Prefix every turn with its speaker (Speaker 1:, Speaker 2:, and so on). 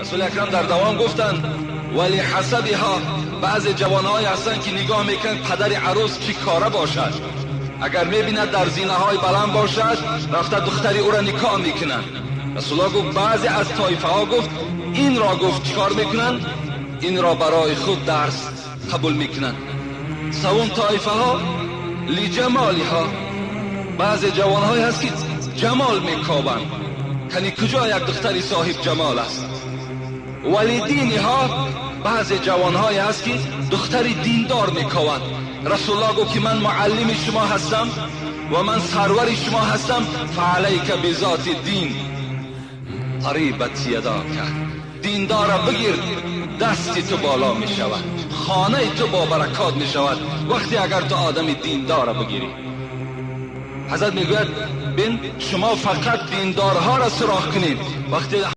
Speaker 1: رسول اکرم در دوام گفتند ولی حسبها، بعض جوانهایی هستن که نگاه میکنن پدر عروس چی کاره باشد، اگر میبیند در زینه های بلند باشد رفته دختری او را نکاح میکنن. رسول الله گفت بعضی از طایفه ها گفت این را گفت چیکار میکنن؟ این را برای خود درس قبول میکنن. سوم طایفه ها لجمالها، بعضی جوان های هست که جمال میکابند، یعنی کجا یک دختری صاحب جمال است. ولی دینها، بعضی جوان های هست که دختری دیندار میکابند. رسول الله گفت که من معلم شما هستم و من سرور شما هستم، فعلیک بذات دین قریبت یداک، دیندار بگیر دستی تو بالا می شود، خانه تو با برکات می شود وقتی اگر تو آدم دیندار بگیری. حضرت میگوید بین شما فقط دیندارها را سراغ کنید. وقتی